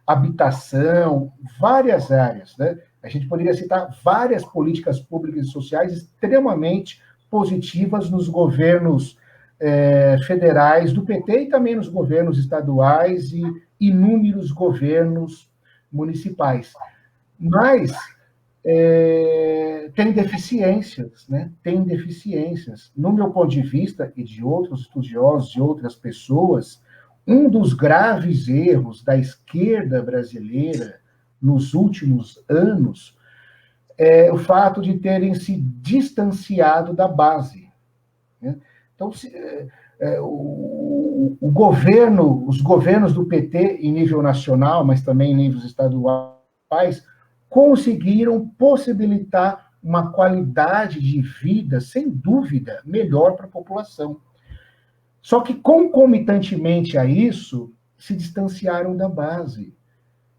habitação, várias áreas, né? A gente poderia citar várias políticas públicas e sociais extremamente positivas nos governos federais do PT e também nos governos estaduais e inúmeros governos municipais. Mas tem deficiências, né? Tem deficiências. No meu ponto de vista, e de outros estudiosos, de outras pessoas, um dos graves erros da esquerda brasileira nos últimos anos é o fato de terem se distanciado da base, né? Então, os governos do PT em nível nacional, mas também em níveis estaduais, conseguiram possibilitar uma qualidade de vida, sem dúvida, melhor para a população. Só que, concomitantemente a isso, se distanciaram da base.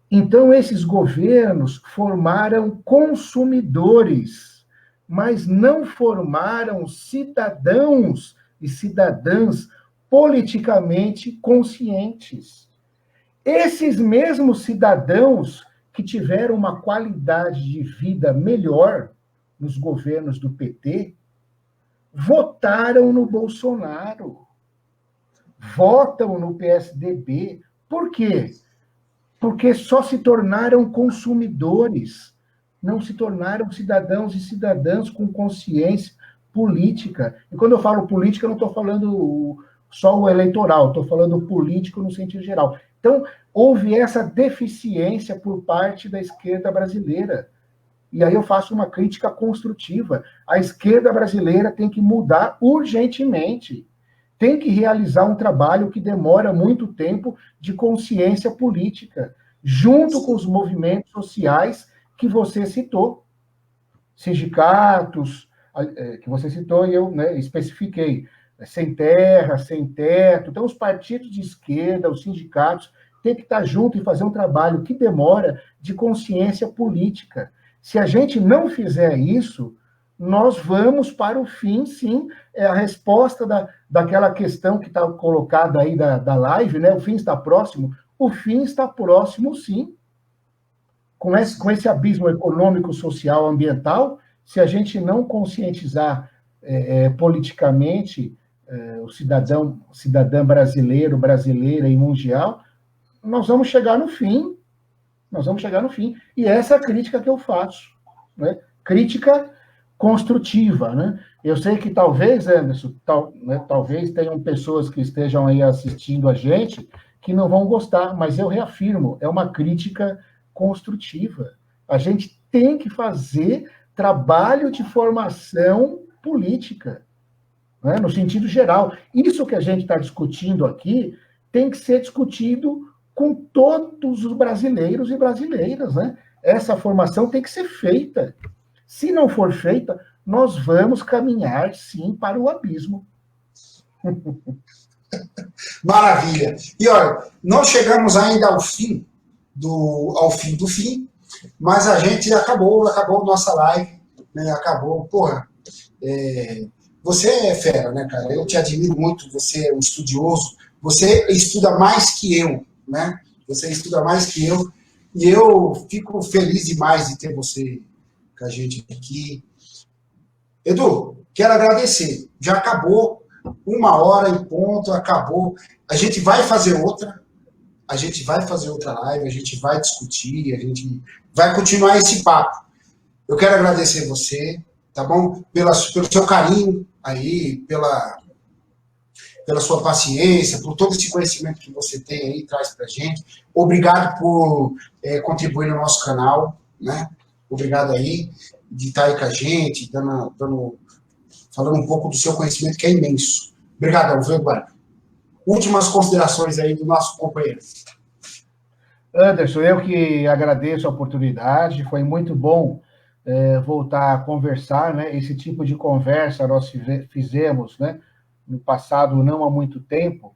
Então, esses governos formaram consumidores, mas não formaram cidadãos e cidadãs politicamente conscientes. Esses mesmos cidadãos que tiveram uma qualidade de vida melhor nos governos do PT, votaram no Bolsonaro, votam no PSDB. Por quê? Porque só se tornaram consumidores, não se tornaram cidadãos e cidadãs com consciência política. E quando eu falo política, eu não estou falando só o eleitoral, estou falando político no sentido geral. Então, houve essa deficiência por parte da esquerda brasileira. E aí eu faço uma crítica construtiva. A esquerda brasileira tem que mudar urgentemente. Tem que realizar um trabalho que demora muito tempo de consciência política, junto com os movimentos sociais que você citou. Sindicatos, que você citou e eu, né, especifiquei. Sem terra, sem teto. Então, os partidos de esquerda, os sindicatos, têm que estar juntos e fazer um trabalho que demora de consciência política. Se a gente não fizer isso, nós vamos para o fim, sim. É a resposta daquela questão que está colocada aí da live, né? O fim está próximo. O fim está próximo, sim. Com esse abismo econômico, social, ambiental, se a gente não conscientizar politicamente o cidadão brasileiro, brasileira e mundial, nós vamos chegar no fim. Nós vamos chegar no fim. E essa é a crítica que eu faço, né? Crítica construtiva, né? Eu sei que talvez, Anderson, talvez tenham pessoas que estejam aí assistindo a gente que não vão gostar, mas eu reafirmo, é uma crítica construtiva. A gente tem que fazer trabalho de formação política, né, no sentido geral. Isso que a gente está discutindo aqui tem que ser discutido com todos os brasileiros e brasileiras, né? Essa formação tem que ser feita. Se não for feita, nós vamos caminhar, sim, para o abismo. Maravilha. E, olha, nós chegamos ainda ao fim do fim, mas a gente acabou nossa live, né? Acabou, porra. Você é fera, né, cara? Eu te admiro muito, você é um estudioso, Você estuda mais que eu, né? Você estuda mais que eu. E eu fico feliz demais de ter você com a gente aqui. Edu, quero agradecer. Já acabou, 1 hora em ponto, acabou. A gente vai fazer outra. A gente vai fazer outra live, a gente vai discutir, a gente vai continuar esse papo. Eu quero agradecer você, tá bom? Pelo seu carinho aí, pela sua paciência, por todo esse conhecimento que você tem aí, traz pra gente. Obrigado por contribuir no nosso canal, né? Obrigado aí de estar aí com a gente, falando um pouco do seu conhecimento, que é imenso. Obrigadão, viu, Eduardo? Últimas considerações aí do nosso companheiro. Anderson, eu que agradeço a oportunidade, foi muito bom voltar a conversar, né? Esse tipo de conversa nós fizemos, né? No passado, não há muito tempo,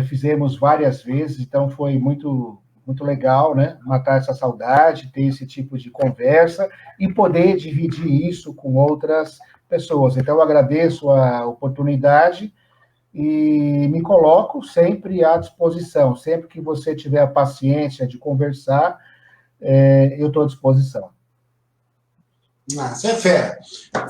fizemos várias vezes, então foi muito, muito legal, né? Matar essa saudade, ter esse tipo de conversa e poder dividir isso com outras pessoas. Então, eu agradeço a oportunidade e me coloco sempre à disposição. Sempre que você tiver a paciência de conversar, eu estou à disposição. Você é fera.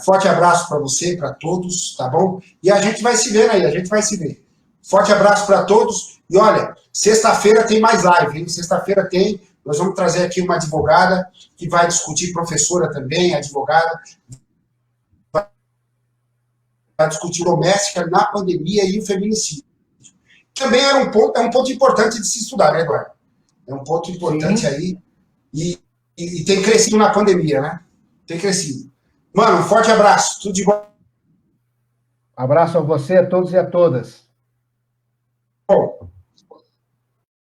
Forte abraço para você, para todos, tá bom? E a gente vai se ver aí, a gente vai se ver. Forte abraço para todos. E olha, sexta-feira tem mais live, hein? Sexta-feira tem. Nós vamos trazer aqui uma advogada que vai discutir, professora também, advogada, vai discutir doméstica na pandemia e o feminicídio. Também é um ponto importante de se estudar, né, Eduardo? É um ponto importante. Sim. Aí. E tem crescido na pandemia, né? Tem crescido. Mano, um forte abraço. Tudo de bom. Abraço a você, a todos e a todas. Bom.